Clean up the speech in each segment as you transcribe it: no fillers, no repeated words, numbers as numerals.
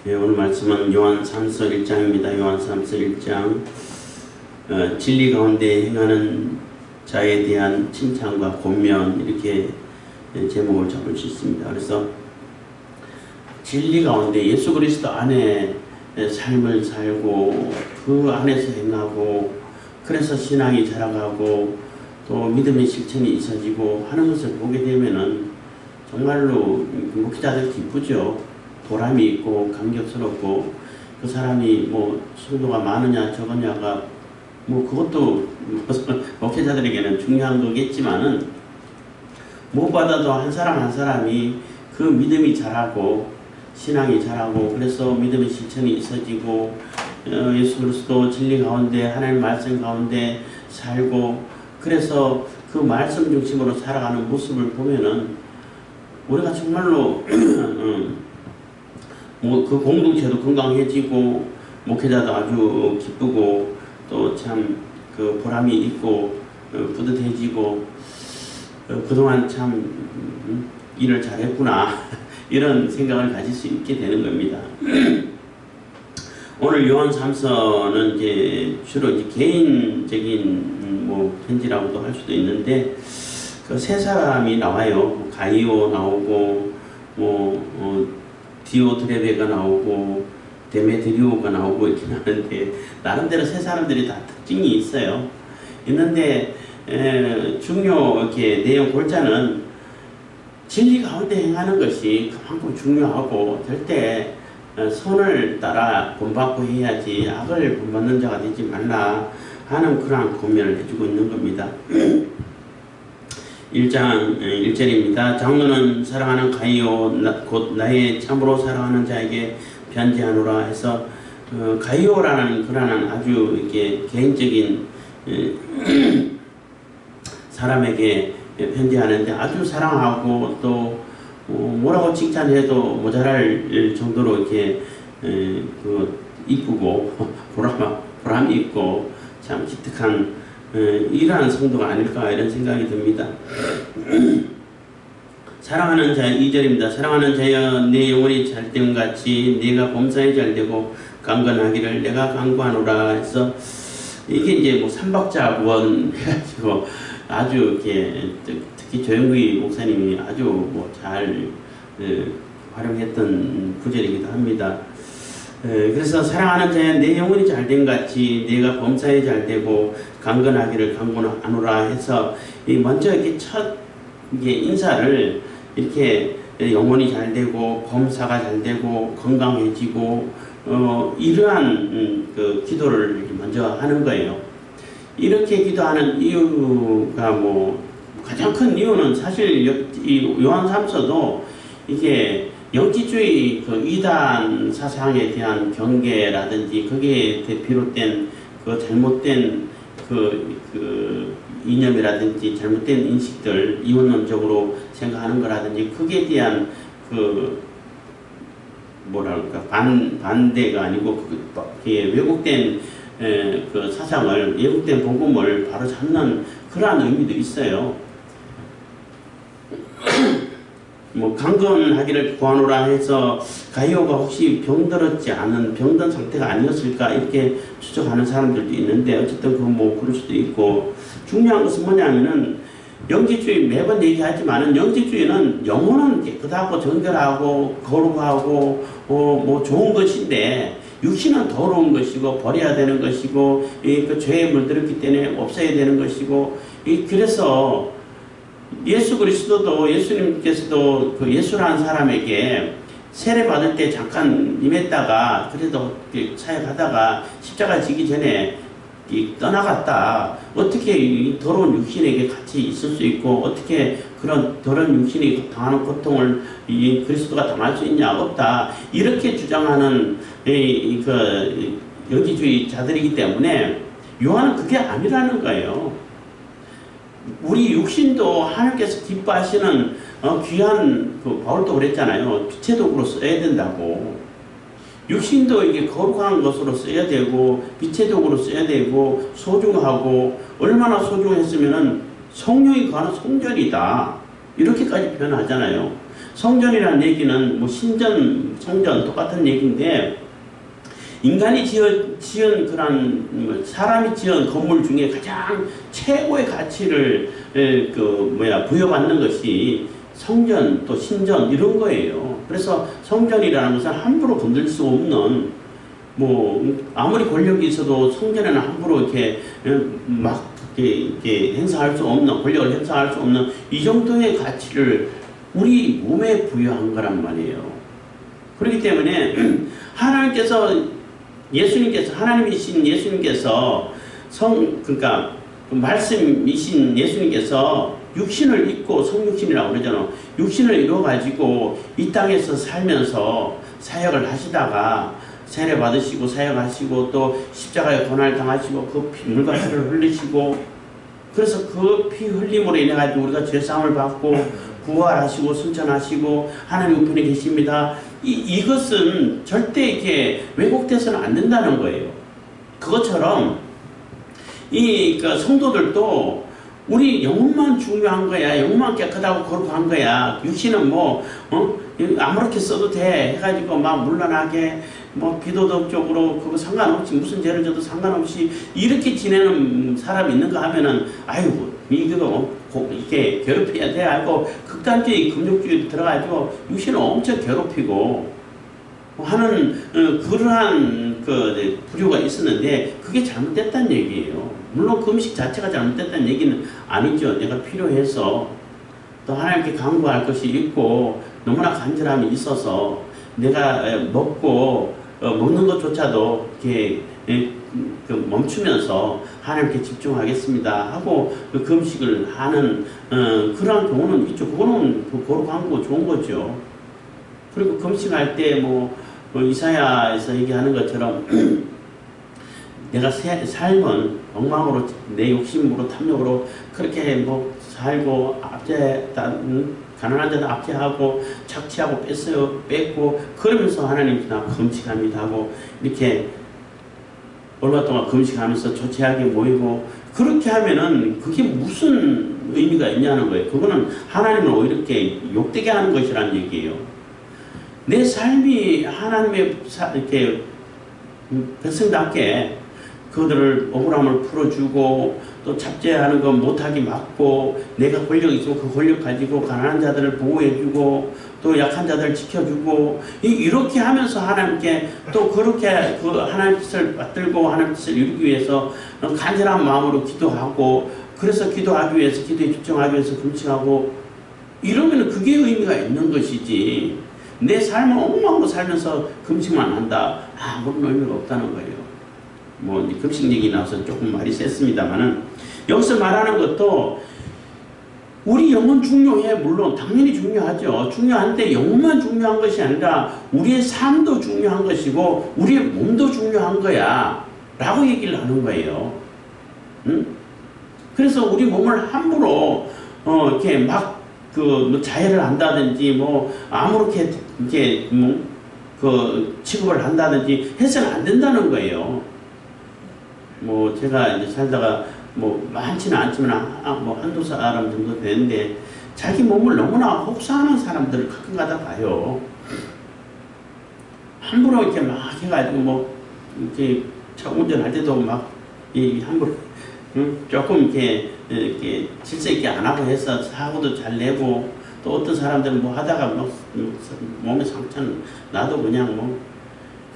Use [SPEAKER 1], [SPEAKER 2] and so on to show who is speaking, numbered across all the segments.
[SPEAKER 1] 오늘 말씀은 요한 3서 1장입니다. 요한 3서 1장 진리 가운데 행하는 자에 대한 칭찬과 권면, 이렇게 제목을 잡을 수 있습니다. 그래서 진리 가운데 예수 그리스도 안에 삶을 살고 그 안에서 행하고, 그래서 신앙이 자라가고 또 믿음의 실천이 있어지고 하는 것을 보게 되면은 정말로 목회자들 기쁘죠. 보람이 있고 감격스럽고, 그 사람이 뭐 성도가 많으냐 적으냐가 뭐 그것도 목회자들에게는 중요한 거겠지만은, 무엇보다도 한 사람 한 사람이 그 믿음이 자라고 신앙이 자라고, 그래서 믿음의 실천이 있어지고 예수 그리스도 진리 가운데 하나님 말씀 가운데 살고, 그래서 그 말씀 중심으로 살아가는 모습을 보면은 우리가 정말로 뭐 그 공동체도 건강해지고 목회자도 아주 기쁘고 또 참 그 보람이 있고 뿌듯해지고 그동안 참 일을 잘했구나 이런 생각을 가질 수 있게 되는 겁니다. 오늘 요한 3서는 이제 주로 이제 개인적인 뭐 편지라고도 할 수도 있는데, 그 세 사람이 나와요. 가이오 나오고 디오드레베가 나오고 데메드리오가 나오고 이렇게 나오는데, 나름대로 세 사람들이 다 특징이 있어요. 있는데 중요 이렇게 내용 골자는 진리 가운데 행하는 것이 그만큼 중요하고, 절대 선을 따라 본받고 해야지 악을 본받는 자가 되지 말라 하는 그러한 권면을 해주고 있는 겁니다. 1장 1절입니다. 장로는 사랑하는 가이오 곧 나의 참으로 사랑하는 자에게 편지하노라 해서, 가이오라는 그러한 아주 이렇게 개인적인 사람에게 편지하는데, 아주 사랑하고 또 뭐라고 칭찬해도 모자랄 정도로 이렇게 이쁘고 보람 있고 참 기특한 이러한 성도가 아닐까 이런 생각이 듭니다. 사랑하는 자 2절입니다. 사랑하는 자여 내 영혼이 잘됨 같이 네가 범사에 잘되고 강건하기를 내가 강구하노라 해서, 이게 이제 뭐 삼박자원 해가지고 아주 이렇게 특히 조영구이 목사님이 아주 뭐 잘 활용했던 구절이기도 합니다. 그래서 사랑하는 자여 내 영혼이 잘됨 같이 네가 범사에 잘되고 강건하기를 강구하노라 해서, 먼저 이렇게 첫 이게 인사를 이렇게 영혼이 잘되고 범사가 잘되고 건강해지고 이러한 그 기도를 먼저 하는 거예요. 이렇게 기도하는 이유가 뭐 가장 큰 이유는 사실 이 요한 3서도 이게 영지주의 그 이단 사상에 대한 경계라든지 거기에 비롯된 그 잘못된 그 이념이라든지 잘못된 인식들, 이원론적으로 생각하는 거라든지 거기에 대한 그 뭐랄까 반대가 아니고 그게 왜곡된 그 사상을, 왜곡된 복음을 바로 잡는 그러한 의미도 있어요. 뭐 강건하기를 구하노라 해서 가이오가 혹시 병들었지 않은 병든 상태가 아니었을까 이렇게 추측하는 사람들도 있는데, 어쨌든 그 뭐 그럴 수도 있고, 중요한 것은 뭐냐면은 영지주의 매번 얘기하지만은 영지주의는 영혼은 깨끗하고 정결하고 거룩하고 뭐 좋은 것인데, 육신은 더러운 것이고 버려야 되는 것이고 그 죄에 물들었기 때문에 없어야 되는 것이고, 그래서 예수 그리스도도, 예수님께서도 그 예수라는 사람에게 세례 받을 때 잠깐 임했다가 그래도 사역하다가 십자가 지기 전에 떠나갔다. 어떻게 이 더러운 육신에게 같이 있을 수 있고, 어떻게 그런 더러운 육신이 당하는 고통을 이 그리스도가 당할 수 있냐? 없다. 이렇게 주장하는 그 영지주의자들이기 때문에 요한은 그게 아니라는 거예요. 우리 육신도 하나님께서 기뻐하시는 귀한, 그 바울도 그랬잖아요. 빛의 도구로 써야 된다고. 육신도 이게 거룩한 것으로 써야 되고 빛의 도구로 써야 되고 소중하고, 얼마나 소중했으면은 성령이 거하는 성전이다 이렇게까지 표현하잖아요. 성전이라는 얘기는 뭐 신전, 성전 똑같은 얘기인데 인간이 지은 그런 사람이 지은 건물 중에 가장 최고의 가치를 부여받는 것이 성전 또 신전 이런 거예요. 그래서 성전이라는 것은 함부로 건들 수 없는 뭐 아무리 권력이 있어도 성전에는 함부로 이렇게 막 이렇게 행사할 수 없는 권력을 행사할 수 없는 이 정도의 가치를 우리 몸에 부여한 거란 말이에요. 그렇기 때문에 하나님이신 예수님께서 그러니까 말씀이신 예수님께서 육신을 입고 성육신이라고 그러잖아. 육신을 이루어가지고 이 땅에서 살면서 사역을 하시다가 세례 받으시고 사역하시고 또 십자가에 고난을 당하시고 그 물과 피를 흘리시고 그래서 그 피 흘림으로 인해 가지고 우리가 죄사함을 받고 부활하시고 승천하시고 하나님 우편에 계십니다. 이것은 절대 이렇게 왜곡돼서는 안 된다는 거예요. 그것처럼 그 성도들도 우리 영혼만 중요한 거야. 영혼만 깨끗하고 거룩한 거야. 육신은 뭐 아무렇게 써도 돼 해가지고 막 물러나게 뭐 비도덕적으로 그거 상관없이 무슨 죄를 져도 상관없이 이렇게 지내는 사람이 있는가 하면은 아이고 이거 이렇게 괴롭혀야 돼 하고 극단주의 금욕주의 들어가지고 육신을 엄청 괴롭히고 하는 그러한 그 부류가 있었는데 그게 잘못됐다는 얘기예요. 물론 그 음식 자체가 잘못됐다는 얘기는 아니죠. 내가 필요해서 또 하나님께 간구할 것이 있고 너무나 간절함이 있어서 내가 먹는 것조차도 이렇게 멈추면서 하나님께 집중하겠습니다 하고 그 금식을 하는 그러한 경우는 있죠. 그거는 거룩한 거 좋은 거죠. 그리고 금식할 때 이사야에서 얘기하는 것처럼 내가 삶은 엉망으로 내 욕심으로 탐욕으로 그렇게 살고 가난한 자들 압제하고 착취하고 뺏고 그러면서 하나님 나 금식합니다 하고 이렇게 얼마 동안 금식하면서 조치하게 모이고 그렇게 하면은 그게 무슨 의미가 있냐는 거예요. 그거는 하나님을 오히려 이렇게 욕되게 하는 것이라는 얘기예요. 내 삶이 하나님의 이렇게 백성답게 그들을 억울함을 풀어주고 또 잡죄하는 거 못하게 막고 내가 권력이 있으면 그 권력 가지고 가난한 자들을 보호해주고 또 약한 자들을 지켜주고 이렇게 하면서 하나님께 또 그렇게 그 하나님 뜻을 받들고 하나님 뜻을 이루기 위해서 간절한 마음으로 기도하고 그래서 기도하기 위해서 기도에 집중하기 위해서 금식하고 이러면 그게 의미가 있는 것이지 내 삶을 엉망으로 살면서 금식만 한다. 아무런 의미가 없다는 거예요. 금식 얘기 나와서 조금 말이 셌습니다만은 여기서 말하는 것도 우리 영혼 중요해. 물론 당연히 중요하죠. 중요한데 영혼만 중요한 것이 아니라 우리의 삶도 중요한 것이고 우리의 몸도 중요한 거야 라고 얘기를 하는 거예요. 그래서 우리 몸을 함부로 이렇게 막 자해를 한다든지 아무렇게 이렇게 취급을 한다든지 해서는 안 된다는 거예요. 제가 이제 살다가 많지는 않지만 한두 사람 정도 되는데 자기 몸을 너무나 혹사하는 사람들을 가끔가다 봐요. 함부로 이렇게 막 해가지고 이렇게 차 운전할 때도 함부로 조금 이렇게 질서 있게 안 하고 해서 사고도 잘 내고 또 어떤 사람들은 하다가 몸에 상처는 나도 그냥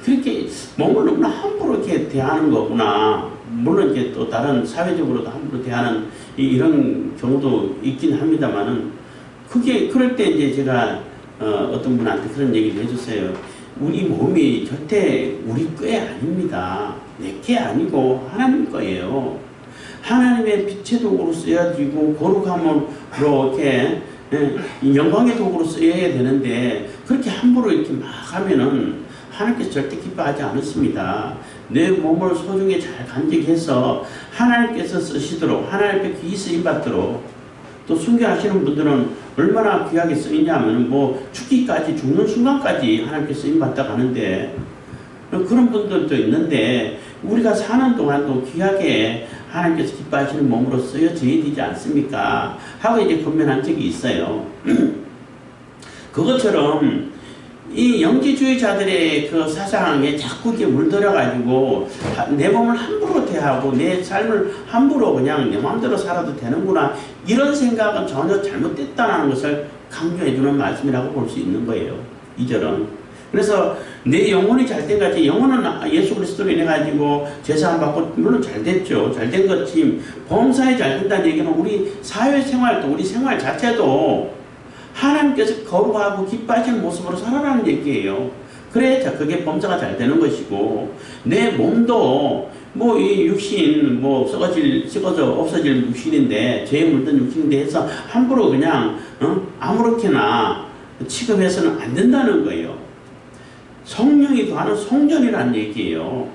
[SPEAKER 1] 그렇게 몸을 너무나 함부로 이렇게 대하는 거구나. 물론 이제 또 다른 사회적으로도 함부로 대하는 이런 경우도 있긴 합니다만은 그럴 때 이제 제가 어떤 분한테 그런 얘기를 해줬어요. 우리 몸이 절대 우리 게 아닙니다. 내 게 아니고 하나님 거예요. 하나님의 빛의 도구로 쓰여지고 거룩함으로 이렇게 영광의 도구로 쓰여야 되는데 그렇게 함부로 이렇게 막 하면은 하나님께서 절대 기뻐하지 않으십니다. 내 몸을 소중히 잘 간직해서 하나님께서 쓰시도록 하나님께 귀히 쓰임받도록 또 순교하시는 분들은 얼마나 귀하게 쓰이냐면 죽기까지 죽는 순간까지 하나님께 쓰임받다 가는데 그런 분들도 있는데 우리가 사는 동안도 귀하게 하나님께서 기뻐하시는 몸으로 쓰여져야 되지 않습니까? 하고 이제 권면한 적이 있어요. 그것처럼 이 영지주의자들의 그 사상에 자꾸 이렇게 물들어가지고 내 몸을 함부로 대하고 내 삶을 함부로 그냥 내 마음대로 살아도 되는구나, 이런 생각은 전혀 잘못됐다는 것을 강조해주는 말씀이라고 볼 수 있는 거예요. 2절은. 그래서 내 영혼이 잘된 같이, 영혼은 예수 그리스도로 인해 가지고 제사함 받고 물론 잘됐죠. 잘된 것이 범사에 잘된다는 얘기는 우리 사회생활도, 우리 생활 자체도 하나님께서 거룩하고 기뻐하시는 모습으로 살아라는 얘기예요. 그래야 그게 범사가 잘 되는 것이고, 내 몸도 뭐 이 육신 뭐 썩어져 없어질 육신인데, 죄에 물든 육신인데 해서 함부로 그냥 아무렇게나 취급해서는 안 된다는 거예요. 성령이 더하는 성전이라는 얘기예요.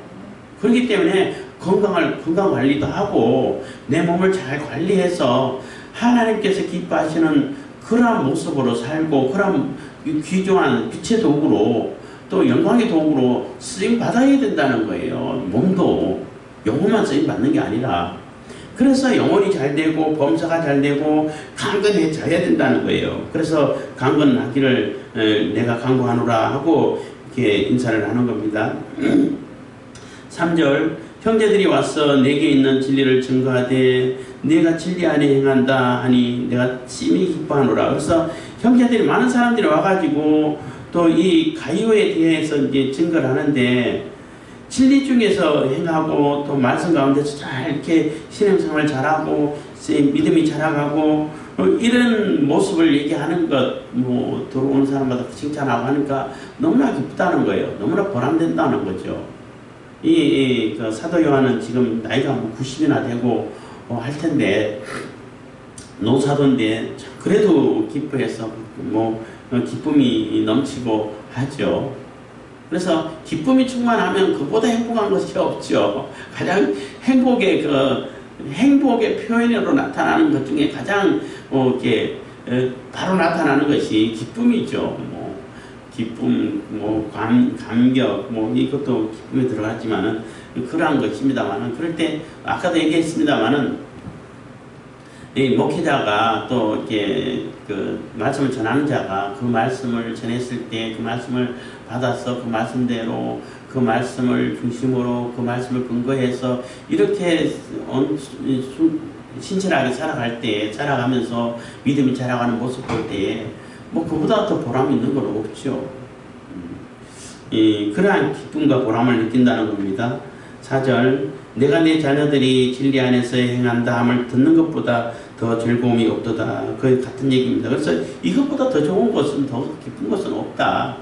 [SPEAKER 1] 그렇기 때문에 건강 관리도 하고 내 몸을 잘 관리해서 하나님께서 기뻐하시는 그러한 모습으로 살고, 그러한 귀중한 빛의 도구로, 또 영광의 도구로 쓰임 받아야 된다는 거예요. 몸도 영혼만 쓰임 받는 게 아니라. 그래서 영혼이 잘 되고 범사가 잘 되고 강건해져야 된다는 거예요. 그래서 강건하기를 내가 강구하노라 하고 이렇게 인사를 하는 겁니다. 3절, 형제들이 와서 내게 있는 진리를 증거하되 내가 진리 안에 행한다 하니 내가 심히 기뻐하노라. 그래서 형제들이, 많은 사람들이 와가지고 또 이 가이오에 대해서 이제 증거를 하는데, 진리 중에서 행하고 또 말씀 가운데서 잘 이렇게 신앙생활 잘하고 믿음이 자라가고 이런 모습을 얘기하는 것, 뭐 들어오는 사람마다 칭찬하고 하니까 너무나 기쁘다는 거예요. 너무나 보람된다는 거죠. 그 사도 요한은 지금 나이가 뭐 90이나 되고 할 텐데, 노사도인데 그래도 기뻐해서 뭐 기쁨이 넘치고 하죠. 그래서 기쁨이 충만하면 그보다 행복한 것이 없죠. 가장 행복의 표현으로 나타나는 것 중에 가장 이렇게 바로 나타나는 것이 기쁨이죠. 뭐 기쁨, 뭐 감격, 뭐 이것도 기쁨에 들어갔지만은 그러한 것입니다만은, 그럴 때 아까도 얘기했습니다만은 이 목회자가 또 이렇게 그 말씀을 전하는 자가 그 말씀을 전했을 때 그 말씀을 받아서 그 말씀대로 그 말씀을 중심으로 그 말씀을 근거해서 이렇게 신실하게 살아가면서 믿음이 자라가는 모습 볼 때에 뭐 그보다 더 보람 있는 건 없죠. 그러한 기쁨과 보람을 느낀다는 겁니다. 4절, 내가 내 자녀들이 진리 안에서 행한다 함을 듣는 것보다 더 즐거움이 없도다. 거의 같은 얘기입니다. 그래서 이것보다 더 좋은 것은, 더 기쁜 것은 없다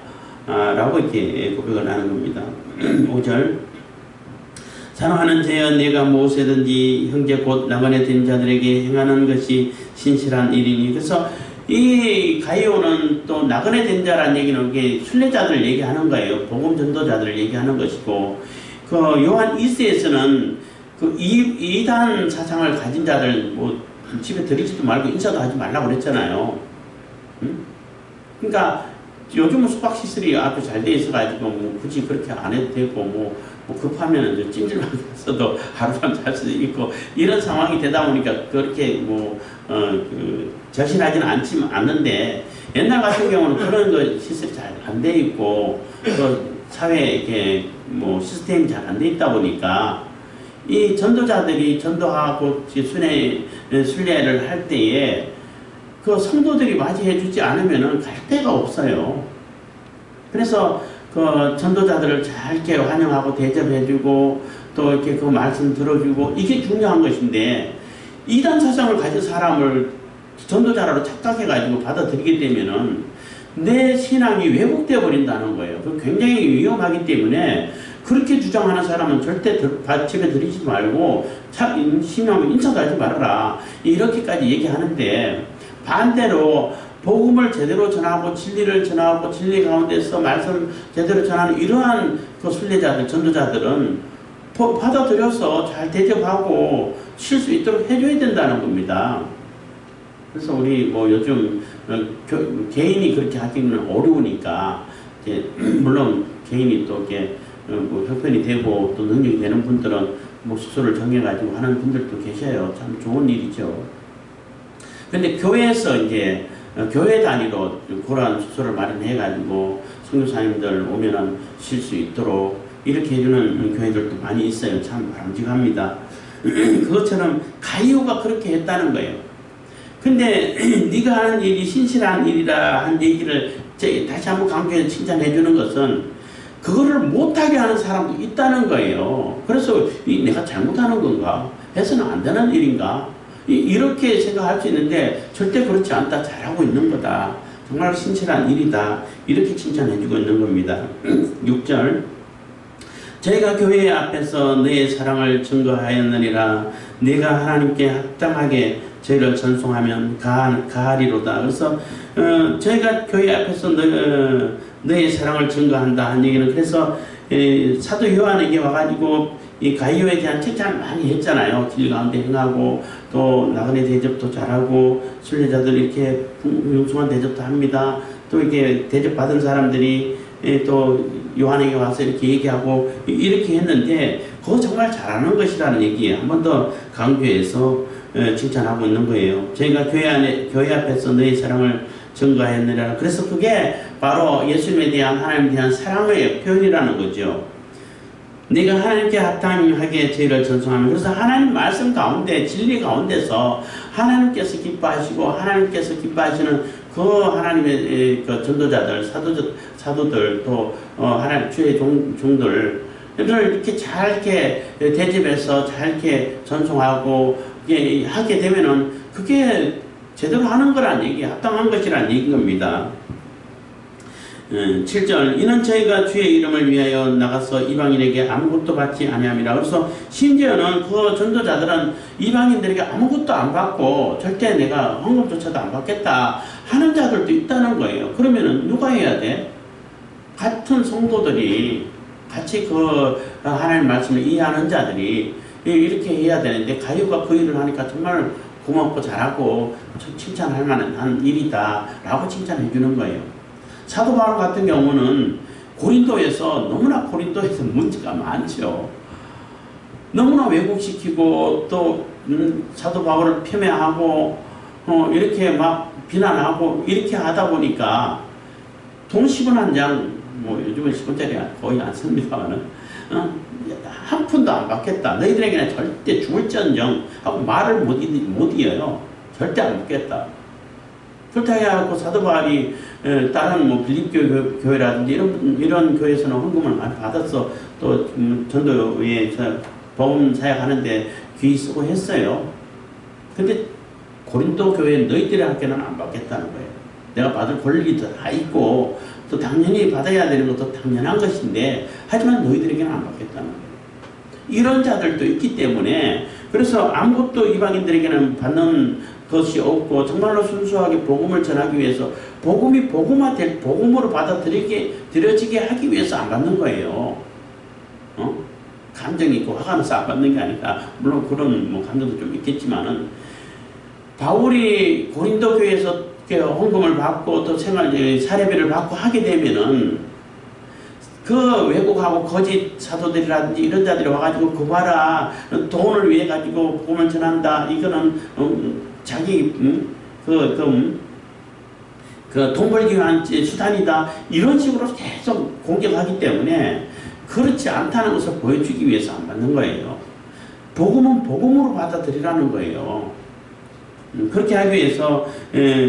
[SPEAKER 1] 라고 이렇게 고백을 하는 겁니다. 5절, 사랑하는 자여, 내가 무엇이든지 형제 곧 나그네 된 자들에게 행하는 것이 신실한 일이니. 그래서 이 가이오는 또 나그네 된 자라는 얘기는 이게 순례자들을 얘기하는 거예요. 복음 전도자들을 얘기하는 것이고, 그 요한 2세에서는 그 이단 사상을 가진 자들 뭐 집에 들이지도 말고 인사도 하지 말라고 그랬잖아요. 응? 그러니까 요즘은 숙박시설이 아주 잘 돼 있어가지고 뭐 굳이 그렇게 안 해도 되고 뭐 급하면 찜질방 가서도 하룻밤 잘 수도 있고 이런 상황이 되다 보니까 그렇게 뭐 절실하지는 않는데, 옛날 같은 경우는 그런 거 시설이 잘 안 돼 있고 또 사회에 이렇게 뭐 시스템이 잘 안 돼 있다 보니까 이 전도자들이 전도하고 순례를 할 때에 그 성도들이 맞이해 주지 않으면은 갈 데가 없어요. 그래서 그 전도자들을 잘 이렇게 환영하고 대접해 주고 또 이렇게 그 말씀 들어주고, 이게 중요한 것인데, 이단 사상을 가진 사람을 전도자로 착각해 가지고 받아들이게 되면은 내 신앙이 왜곡되어 버린다는 거예요. 그 굉장히 위험하기 때문에 그렇게 주장하는 사람은 절대 집에 들이지 말고 신앙을 인사도 하지 말아라, 이렇게까지 얘기하는데, 반대로 복음을 제대로 전하고 진리를 전하고 진리 가운데서 말씀 제대로 전하는 이러한 그 순례자들, 전도자들은 받아들여서 잘 대접하고 쉴 수 있도록 해줘야 된다는 겁니다. 그래서 우리 뭐 요즘 개인이 그렇게 하기는 어려우니까, 이제 물론 개인이 또 이렇게 뭐 형편이 되고 또 능력이 되는 분들은 뭐 숙소를 정해가지고 하는 분들도 계셔요. 참 좋은 일이죠. 근데 교회에서 이제 교회 단위로 그러한 숙소를 마련해 가지고 선교사님들 오면은 쉴 수 있도록 이렇게 해주는 교회들도 많이 있어요. 참 바람직합니다. 그것처럼 가이오가 그렇게 했다는 거예요. 근데 네가 하는 일이 신실한 일이라 한 얘기를 다시 한번 강조해서 칭찬해 주는 것은 그거를 못하게 하는 사람도 있다는 거예요. 그래서 내가 잘못하는 건가? 해서는 안 되는 일인가? 이렇게 생각할 수 있는데 절대 그렇지 않다. 잘하고 있는 거다. 정말 신실한 일이다. 이렇게 칭찬해 주고 있는 겁니다. 6절 저희가 교회 앞에서 너의 사랑을 증거하였느니라. 네가 하나님께 합당하게 저희를 전송하면 가하리로다. 그래서 저희가 교회 앞에서 너의 사랑을 증거한다 한 얘기는 그래서 사도 요한에게 와가지고 이 가이오에 대한 칭찬을 많이 했잖아요. 길 가운데 행하고 또 나그네 대접도 잘하고 순례자들 이렇게 융숭한 대접도 합니다. 또 이렇게 대접받은 사람들이 또 요한에게 와서 이렇게 얘기하고 이렇게 했는데 그거 정말 잘하는 것이라는 얘기 한 번 더 강조해서 칭찬하고 있는 거예요. 저희가 교회 앞에서 너의 사랑을 증거했느라. 그래서 그게 바로 예수님에 대한 하나님에 대한 사랑의 표현이라는 거죠. 네가 하나님께 합당하게 저희를 전송하면 그래서 하나님 말씀 가운데 진리 가운데서 하나님께서 기뻐하시고 하나님께서 기뻐하시는 그 하나님의 그 전도자들 사도들 또 하나님 주의 종들을 이렇게 잘 이렇게 대접해서 잘 이렇게 전송하고 하게 되면은 그게 제대로 하는 거란 얘기, 합당한 것이란 얘기인 겁니다. 7절 이는 저희가 주의 이름을 위하여 나가서 이방인에게 아무것도 받지 아니함이라. 그래서 심지어는 그 전도자들은 이방인들에게 아무것도 안 받고 절대 내가 헌금조차도 안 받겠다 하는 자들도 있다는 거예요. 그러면은 누가 해야 돼? 같은 성도들이 같이 그 하나님 말씀을 이해하는 자들이 이렇게 해야 되는데 가이오가 그 일을 하니까 정말 고맙고 잘하고 칭찬할 만한 일이다 라고 칭찬해 주는 거예요. 사도 바울 같은 경우는 고린도에서 문제가 많죠. 너무나 왜곡시키고 또 사도 바울을 폄훼하고 이렇게 막 비난하고 이렇게 하다 보니까 돈 10원 한 장, 뭐 요즘은 10원짜리 거의 안 씁니다만은 한 푼도 안 받겠다. 너희들에게는 절대 죽을지언정 하고 말을 못 이어요. 절대 안 받겠다. 그렇다 해갖고 사도 바울이 다른 뭐 빌립교 교회라든지 이런 교회에서는 헌금을 많이 받았어. 또 전도에 복음 사역하는데 귀 쓰고 했어요. 근데 고린도 교회 너희들의 학교는 안 받겠다는 거예요. 내가 받을 권리도 다 있고 또 당연히 받아야 되는 것도 당연한 것인데 하지만 너희들에게는 안 받겠다는 거예요. 이런 자들도 있기 때문에 그래서 아무것도 이방인들에게는 받는 것이 없고 정말로 순수하게 복음을 전하기 위해서 복음이 복음으로 받아들여지게 하기 위해서 안 받는 거예요. 감정이 있고 화가 나서 안 받는 게 아니라 물론 그런 뭐 감정도 좀 있겠지만은 바울이 고린도 교회에서 헌금을 받고 또 사례비를 받고 하게 되면은 그 왜곡하고 거짓 사도들이라든지 이런 자들이 와가지고 그 봐라 돈을 위해 가지고 복음을 전한다 이거는 자기 돈 벌기 위한 수단이다 이런 식으로 계속 공격하기 때문에 그렇지 않다는 것을 보여주기 위해서 안 받는 거예요. 복음은 복음으로 받아들이라는 거예요. 그렇게 하기 위해서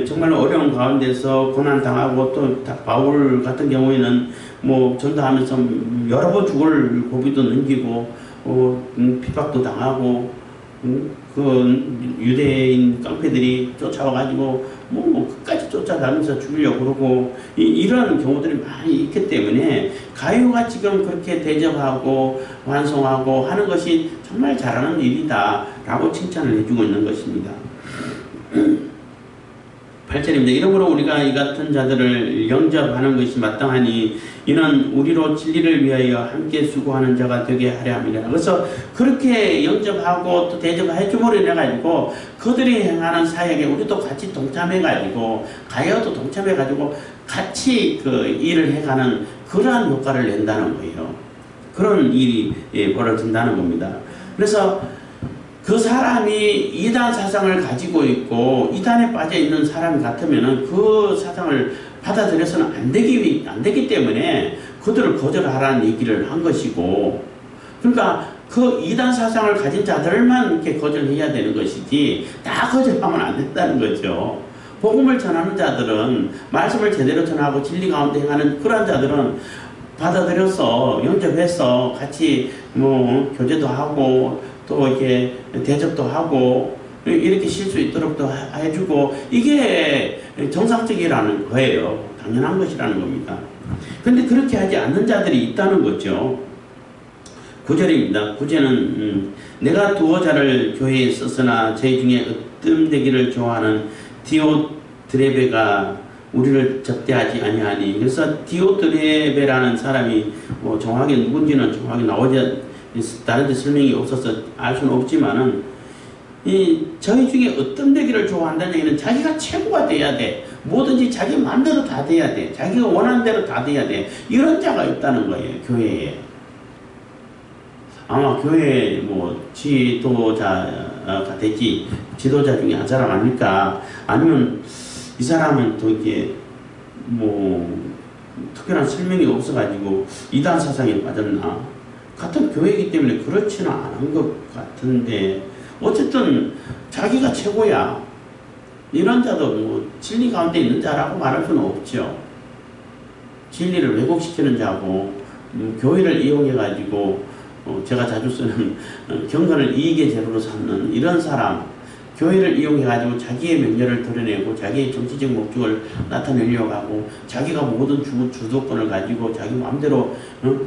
[SPEAKER 1] 정말 어려운 가운데서 고난당하고 또 바울 같은 경우에는 뭐 전도하면서 여러 번 죽을 고비도 넘기고 핍박도 당하고 그 유대인 깡패들이 쫓아와가지고 뭐 끝까지 쫓아다니면서 죽이려고 그러고 이런 경우들이 많이 있기 때문에 가이오가 지금 그렇게 대접하고 완송하고 하는 것이 정말 잘하는 일이다 라고 칭찬을 해주고 있는 것입니다. 8절입니다. 이러므로 우리가 이 같은 자들을 영접하는 것이 마땅하니 이는 우리로 진리를 위하여 함께 수고하는 자가 되게 하려 함이라. 그래서 그렇게 영접하고 또 대접해 줌으로 인해 가지고 그들이 행하는 사역에 우리도 같이 동참해 가지고 가이오도 동참해 가지고 같이 그 일을 해가는 그러한 효과를 낸다는 거예요. 그런 일이 벌어진다는 겁니다. 그래서 그 사람이 이단 사상을 가지고 있고 이단에 빠져 있는 사람 같으면은 그 사상을 받아들여서는 안 되기 때문에 그들을 거절하라는 얘기를 한 것이고, 그러니까 그 이단 사상을 가진 자들만 이렇게 거절해야 되는 것이지 다 거절하면 안 된다는 거죠. 복음을 전하는 자들은, 말씀을 제대로 전하고 진리 가운데 행하는 그런 자들은 받아들여서 영접해서 같이 뭐 교제도 하고 또 이렇게 대접도 하고 이렇게 쉴 수 있도록 또 해주고, 이게 정상적이라는 거예요. 당연한 것이라는 겁니다. 근데 그렇게 하지 않는 자들이 있다는 거죠. 9절입니다. 9절은 내가 두어 자를 교회에 썼으나 저희 중에 으뜸되기를 좋아하는 디오드레베가 우리를 접대하지 아니하니. 그래서 디오드레베라는 사람이 뭐 정확하게 누군지는 정확하게 나오지, 다른 데 설명이 없어서 알 수는 없지만은, 저희 중에 으뜸되기를 좋아한다는 얘기는 자기가 최고가 돼야 돼. 뭐든지 자기 마음대로 다 돼야 돼. 자기가 원하는 대로 다 돼야 돼. 이런 자가 있다는 거예요, 교회에. 아마 교회 뭐 지도자가 되지, 지도자 중에 한 사람 아닐까? 아니면 이 사람은 또 이게 뭐 특별한 설명이 없어가지고 이단 사상에 빠졌나? 같은 교회이기 때문에 그렇지는 않은 것 같은데, 어쨌든 자기가 최고야. 이런 자도 뭐 진리 가운데 있는 자라고 말할 수는 없죠. 진리를 왜곡시키는 자고, 교회를 이용해가지고 제가 자주 쓰는 경건을 이익의 재료로 삼는 이런 사람, 교회를 이용해가지고 자기의 명예를 드러내고 자기의 정치적 목적을 나타내려고 하고, 자기가 모든 주도권을 가지고 자기 마음대로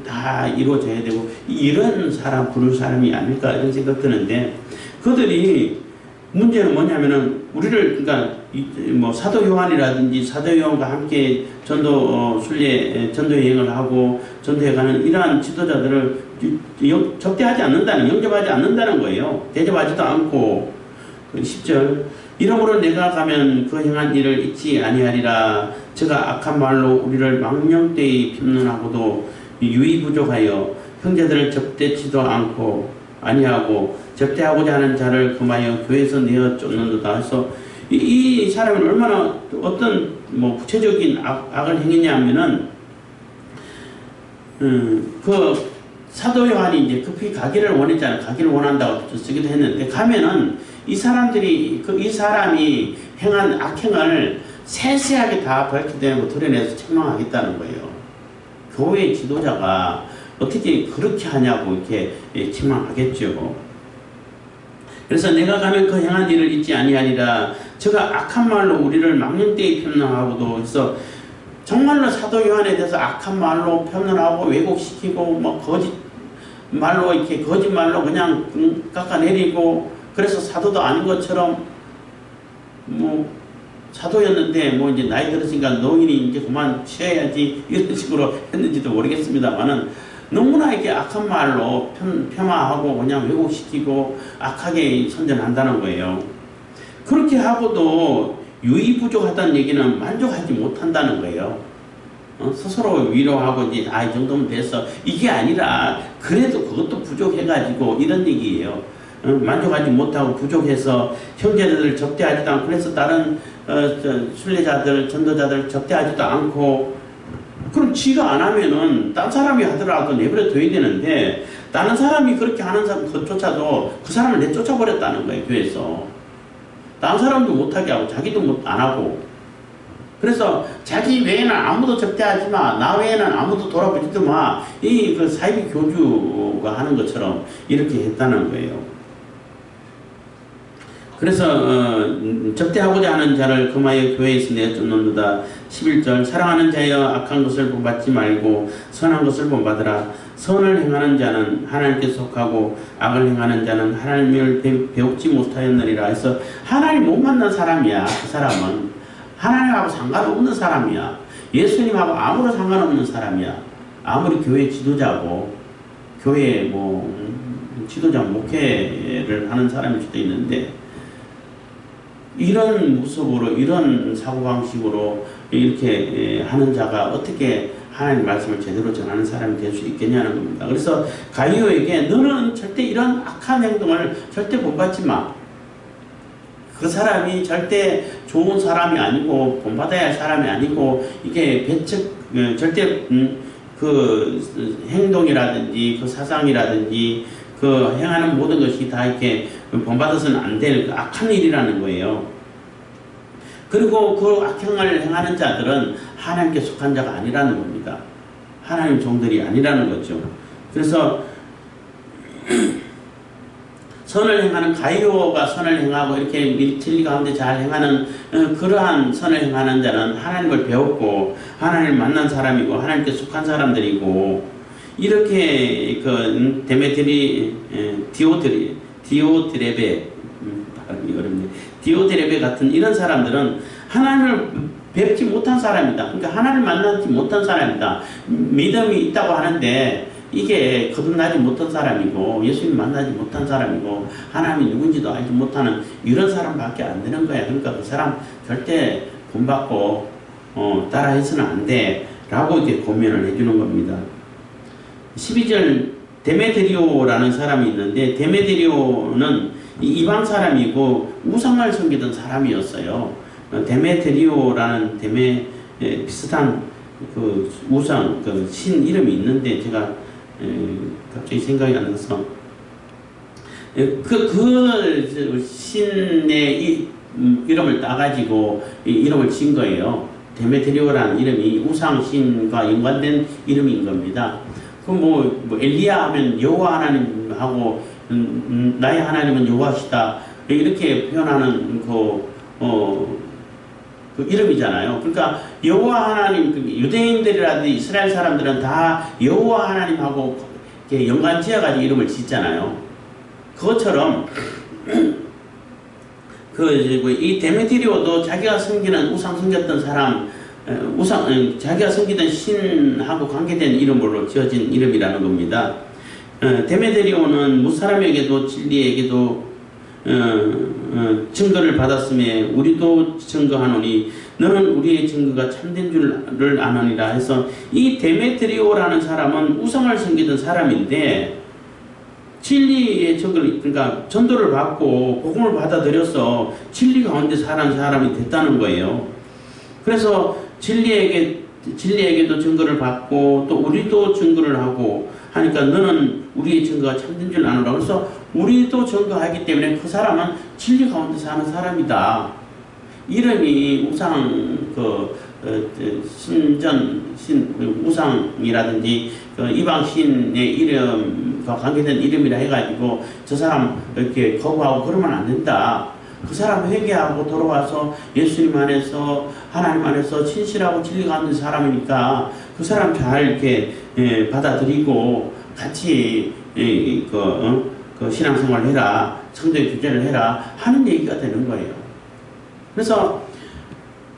[SPEAKER 1] 다 이루어져야 되고, 이런 사람 부를 사람이 아닐까 이런 생각 드는데, 그들이 문제는 뭐냐면은 우리를, 그러니까 뭐 사도 요한이라든지 사도 요한과 함께 순례 전도 여행을 하고 전도해 가는 이러한 지도자들을 접대하지 않는다는, 영접하지 않는다는 거예요. 대접하지도 않고. 10절 이러므로 내가 가면 그 행한 일을 잊지 아니하리라. 저가 악한 말로 우리를 망령되이 핍론하고도 유의부족하여 형제들을 접대치도 않고 아니하고 접대하고자 하는 자를 금하여 교회에서 내어 쫓는도다. 그래서 이 사람은 얼마나 어떤 뭐 구체적인 악을 행했냐 하면은, 그 사도 요한이 이제 급히 가기를 원했잖아요. 가기를 원한다고 쓰기도 했는데, 가면은 이 사람들이 이 사람이 행한 악행을 세세하게 다 밝혀내고 드러내서 책망하겠다는 거예요. 교회 지도자가 어떻게 그렇게 하냐고 이렇게 책망하겠죠. 그래서 내가 가면 그 행한 일을 잊지 아니하리라. 저가 악한 말로 우리를 망령되이 폄훼하고도, 그래서 정말로 사도 요한에 대해서 악한 말로 폄훼하고 왜곡시키고 뭐 거짓 말로 이렇게 거짓말로 그냥 깎아내리고, 그래서 사도도 아닌 것처럼 뭐 사도였는데 뭐 이제 나이 들었으니까 노인이 이제 그만 쉬어야지 이런 식으로 했는지도 모르겠습니다만은, 너무나 이렇게 악한 말로 폄하하고 그냥 왜곡시키고 악하게 선전한다는 거예요. 그렇게 하고도 유의부족하다는 얘기는 만족하지 못한다는 거예요. 스스로 위로하고 이제 이 정도면 됐어, 이게 아니라 그래도 그것도 부족해가지고 이런 얘기예요. 만족하지 못하고 부족해서 형제들을 접대하지도 않고, 그래서 다른 순례자들 전도자들 접대하지도 않고, 그럼 지가 안 하면은 딴 사람이 하더라도 내버려 둬야 되는데, 다른 사람이 그렇게 하는 것조차도 그 사람을 내쫓아버렸다는 거예요. 교회에서 다른 사람도 못하게 하고 자기도 안 하고, 그래서 자기 외에는 아무도 접대하지 마, 나 외에는 아무도 돌아보지도 마, 이 그 사이비 교주가 하는 것처럼 이렇게 했다는 거예요. 그래서 접대하고자 하는 자를 금하여 교회에서 내쫓는도다. 11절 사랑하는 자여 악한 것을 본받지 말고 선한 것을 본받으라. 선을 행하는 자는 하나님께 속하고 악을 행하는 자는 하나님을 배우지 못하였느니라. 해서 하나님 못 만난 사람이야. 그 사람은 하나님하고 상관없는 사람이야. 예수님하고 아무런 상관없는 사람이야. 아무리 교회 지도자고 교회 뭐 지도자 목회를 하는 사람일 수도 있는데, 이런 모습으로 이런 사고방식으로 이렇게 하는 자가 어떻게 하나님 말씀을 제대로 전하는 사람이 될 수 있겠냐는 겁니다. 그래서 가이오에게 너는 절대 이런 악한 행동을 절대 본받지 마. 그 사람이 절대 좋은 사람이 아니고 본받아야 할 사람이 아니고 이게 절대 그 행동이라든지 그 사상이라든지 그 행하는 모든 것이 다 이렇게 본받아서는 안 될 악한 일이라는 거예요. 그리고 그 악행을 행하는 자들은 하나님께 속한 자가 아니라는 겁니다. 하나님 종들이 아니라는 거죠. 그래서 선을 행하는 가이오가 선을 행하고 이렇게 진리 가운데 잘 행하는 그러한 선을 행하는 자는 하나님을 배웠고 하나님을 만난 사람이고 하나님께 속한 사람들이고 이렇게 그 디오드레베 발음이 어렵네. 디오드레베 같은 이런 사람들은 하나님을 뵙지 못한 사람이다. 그러니까 하나님을 만나지 못한 사람이다. 믿음이 있다고 하는데 이게 거듭나지 못한 사람이고 예수님 만나지 못한 사람이고 하나님이 누군지도 알지 못하는 이런 사람밖에 안 되는 거야. 그러니까 그 사람 절대 본받고 따라해서는 안 돼 라고 이렇게 고면을 해주는 겁니다. 12절 데메드리오라는 사람이 있는데 데메드리오는 이방 사람이고 우상을 섬기던 사람이었어요. 데메드리오라는 비슷한 그 우상 그 신 이름이 있는데 제가 갑자기 생각이 안 나서 그 신의 이름을 따가지고 이름을 지은 거예요. 데메트리오라는 이름이 우상신과 연관된 이름인 겁니다. 그 뭐 엘리야 하면 여호와 하나님하고 나의 하나님은 여호와시다 이렇게 표현하는 그 이름이잖아요. 그러니까 여호와 하나님 유대인들이라든지 이스라엘 사람들은 다 여호와 하나님하고 연관 지어가지고 이름을 짓잖아요. 그것처럼 이 데메트리오도 자기가 섬기는 우상 섬겼던 사람 자기가 섬기던 신하고 관계된 이름으로 지어진 이름이라는 겁니다. 데메트리오는 무사람에게도 진리에게도 증거를 받았음에 우리도 증거하노니 너는 우리의 증거가 참된 줄을 아느니라 해서 이 데메트리오라는 사람은 우상을 섬기던 사람인데 진리의 증거를 그러니까 전도를 받고 복음을 받아들여서 진리 가운데 사는 사람이 됐다는 거예요. 그래서 진리에게도 증거를 받고 또 우리도 증거를 하고 하니까 너는 우리의 증거가 참된 줄 아노라. 그래서 우리도 증거하기 때문에 그 사람은 진리 가운데 사는 사람이다. 이름이 우상 우상이라든지 이방 신의 이름과 관계된 이름이라 해가지고 저 사람 이렇게 거부하고 그러면 안 된다. 그 사람 회개하고 돌아와서 예수님 안에서 하나님 안에서 신실하고 진리 가운데 사람이니까 그 사람 잘 이렇게 받아들이고 같이 그 신앙생활을 해라, 성도의 교제를 해라 하는 얘기가 되는 거예요. 그래서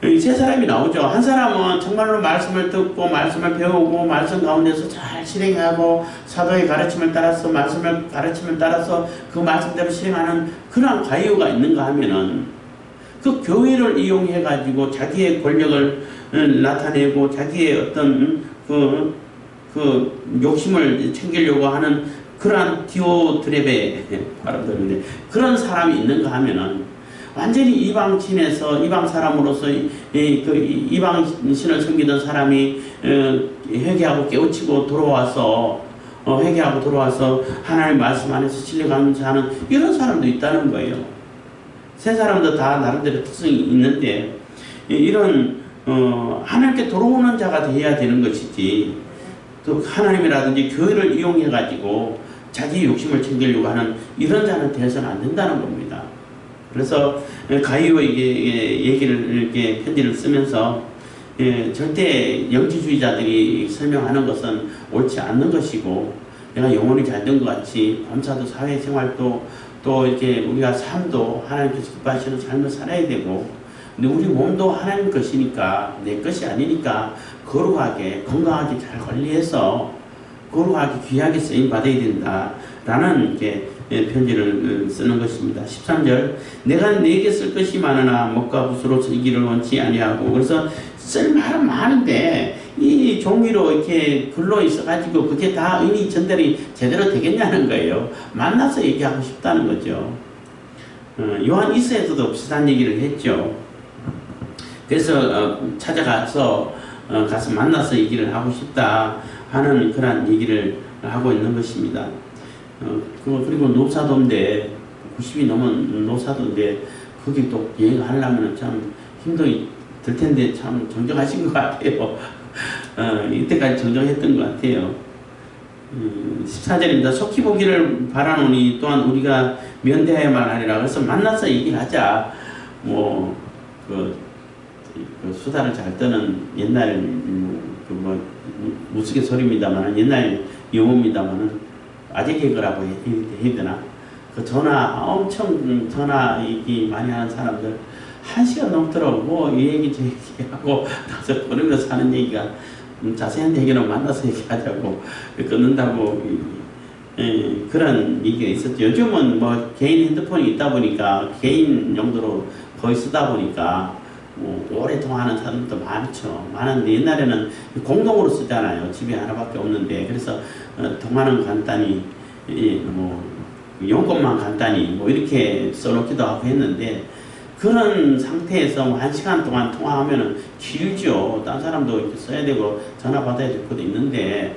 [SPEAKER 1] 세 사람이 나오죠. 한 사람은 정말로 말씀을 듣고 말씀을 배우고 말씀 가운데서 잘 실행하고 사도의 가르침을 따라서 말씀을 가르침을 따라서 그 말씀대로 실행하는 그런 가이오가 있는가 하면은 그 교회를 이용해 가지고 자기의 권력을 나타내고 자기의 어떤 그 욕심을 챙기려고 하는 그러한 디오드레베 발음되는데 그런 사람이 있는가 하면은 완전히 이방신에서 이방 사람으로서 이방 신을 섬기던 사람이 회개하고 깨우치고 돌아와서 회개하고 돌아와서 하나님 말씀 안에서 진리가면서 하는 이런 사람도 있다는 거예요. 세 사람도 다 나름대로 특성이 있는데 이런 하나님께 돌아오는 자가 되어야 되는 것이지 또 하나님이라든지 교회를 이용해 가지고 자기 욕심을 챙기려고 하는 이런 자는 되어서는 안 된다는 겁니다. 그래서 가이오에게 이렇게 편지를 쓰면서 절대 영지주의자들이 설명하는 것은 옳지 않는 것이고 내가 영혼이 잘 된 것 같이 범사도 사회생활도 또 이렇게 우리가 삶도 하나님께서 기뻐하시는 삶을 살아야 되고 근데 우리 몸도 하나님 것이니까 내 것이 아니니까 거룩하게 건강하게 잘 관리해서 거룩하게 귀하게 쓰임 받아야 된다 라는 이렇게 편지를 쓰는 것입니다. 13절 내가 네게 쓸 것이 많으나 먹과 붓으로 쓰기를 원치 아니하고 그래서 쓸 말은 많은데 이 종이로 이렇게 글로 있어가지고 그게 다 의미 전달이 제대로 되겠냐는 거예요. 만나서 얘기하고 싶다는 거죠. 요한 이서에서도 비슷한 얘기를 했죠. 그래서 찾아가서 가서 만나서 얘기를 하고 싶다 하는 그런 얘기를 하고 있는 것입니다. 그리고 노사도인데 90이 넘은 노사도인데 거기 또 여행하려면 참 힘도 들 텐데 참 정정하신 것 같아요. 이때까지 정정했던 것 같아요. 14절입니다. 속히 보기를 바라노니 또한 우리가 면대하여만 하리라. 그래서 만나서 얘기하자. 그 수다를 잘 떠는 옛날 우스갯소리입니다만 옛날 용어입니다만은 아재 개그라고 해야 되나? 그 엄청 전화 얘기 많이 하는 사람들 1시간 넘더라고. 이 얘기 저 얘기하고 나서 끊으면서 하는 얘기가 자세한 얘기는 만나서 얘기하자고 끊는다고 그런 얘기가 있었죠. 요즘은 뭐 개인 핸드폰이 있다 보니까 개인 용도로 거의 쓰다 보니까 오래 통화하는 사람도 많은데 옛날에는 공동으로 쓰잖아요. 집에 하나밖에 없는데 그래서 통화는 간단히 용건만 간단히 이렇게 써놓기도 하고 했는데 그런 상태에서 1시간 동안 통화하면은 길죠. 딴 사람도 이렇게 써야 되고 전화 받아야 될 것도 있는데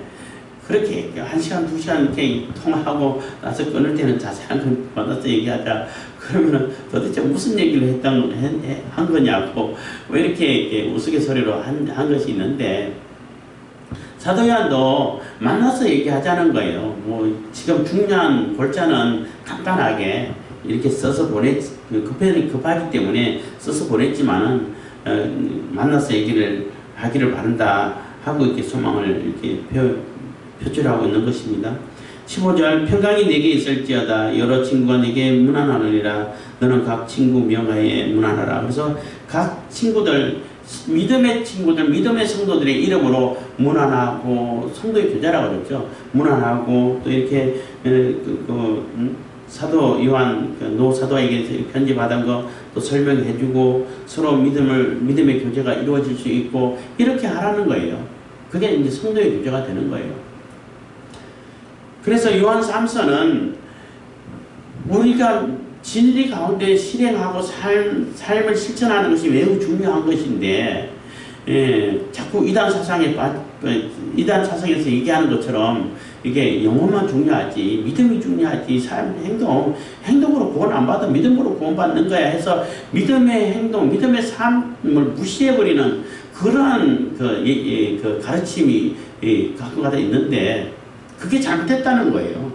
[SPEAKER 1] 그렇게 1시간, 2시간 이렇게 통화하고 나서 끊을 때는 자세한 걸 만나서 얘기하자. 그러면은 도대체 무슨 얘기를 한 거냐고 왜 이렇게 우스갯소리로 한 것이 있는데 사도 요한도 만나서 얘기하자는 거예요. 지금 중요한 골자는 간단하게 이렇게 써서 급하기 때문에 써서 보냈지만은 만나서 얘기를 하기를 바란다 하고 이렇게 소망을 이렇게 표출하고 있는 것입니다. 15절 평강이 내게 있을지어다 여러 친구가 내게 문안하느니라 너는 각 친구 명하에 문안하라. 그래서 각 친구들 믿음의 친구들 믿음의 성도들의 이름으로 문안하고 성도의 교제라고 그러죠. 문안하고 또 이렇게 사도 요한 노사도에게 편지 받은 거 또 설명해주고 서로 믿음의 교제가 이루어질 수 있고 이렇게 하라는 거예요. 그게 이제 성도의 교제가 되는 거예요. 그래서 요한 3서는 우리가 진리 가운데 실행하고 삶을 실천하는 것이 매우 중요한 것인데 자꾸 이단 사상에서 얘기하는 것처럼 이게 영혼만 중요하지 믿음이 중요하지 삶 행동으로 구원 안 받아 믿음으로 구원받는 거야 해서 믿음의 행동 믿음의 삶을 무시해버리는 그러한 그 가르침이 가끔가다 있는데 그게 잘못됐다는 거예요.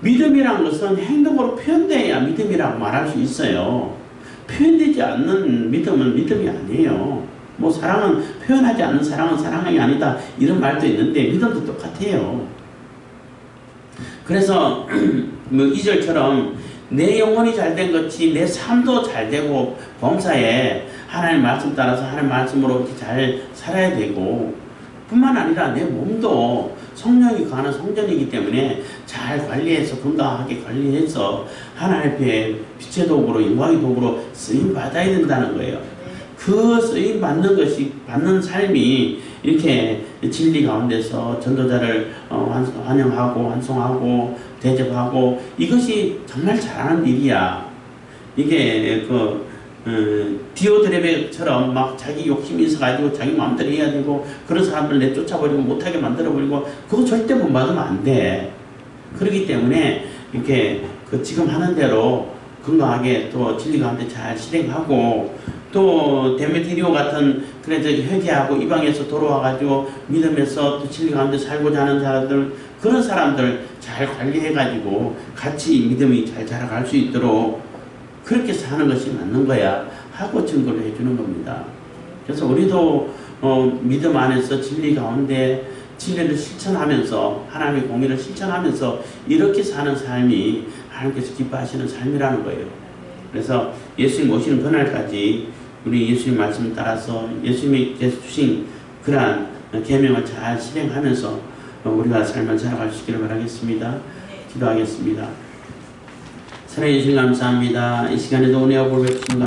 [SPEAKER 1] 믿음이란 것은 행동으로 표현돼야 믿음이라고 말할 수 있어요. 표현되지 않는 믿음은 믿음이 아니에요. 사랑은 표현하지 않는 사랑은 사랑이 아니다 이런 말도 있는데 믿음도 똑같아요. 그래서 2절처럼 내 영혼이 잘된 것이 내 삶도 잘되고 범사에 하나님의 말씀 따라서 하나님의 말씀으로 잘 살아야 되고 뿐만 아니라 내 몸도 성령이 가는 성전이기 때문에 잘 관리해서 건강하게 관리해서 하나님 앞에 빛의 도구로 영광의 도구로 쓰임 받아야 된다는 거예요. 그 쓰임 받는 것이 받는 삶이 이렇게 진리 가운데서 전도자를 환영하고 환송하고 대접하고 이것이 정말 잘하는 일이야. 이게 디오드레베처럼 막 자기 욕심이 있어가지고 자기 마음대로 해야 되고 그런 사람들 내쫓아버리고 못하게 만들어버리고 그거 절대 못 받으면 안 돼. 그렇기 때문에 이렇게 지금 하는 대로 건강하게 또 진리 가운데 잘 실행하고 또 데메트리오 같은 그래서 회개하고 이방에서 돌아와가지고 믿음에서 또 진리 가운데 살고자 하는 사람들 그런 사람들 잘 관리해가지고 같이 믿음이 잘 자라갈 수 있도록 그렇게 사는 것이 맞는 거야 하고 증거를 해주는 겁니다. 그래서 우리도 믿음 안에서 진리 가운데 진리를 실천하면서 하나님의 공의를 실천하면서 이렇게 사는 삶이 하나님께서 기뻐하시는 삶이라는 거예요. 그래서 예수님 오시는 그날까지 우리 예수님 말씀 따라서 예수님께서 주신 그러한 계명을 잘 실행하면서 우리가 삶을 살아갈 수 있기를 바라겠습니다. 기도하겠습니다. 사랑해 주신 감사합니다. 이 시간에도 은혜와 볼 베푸신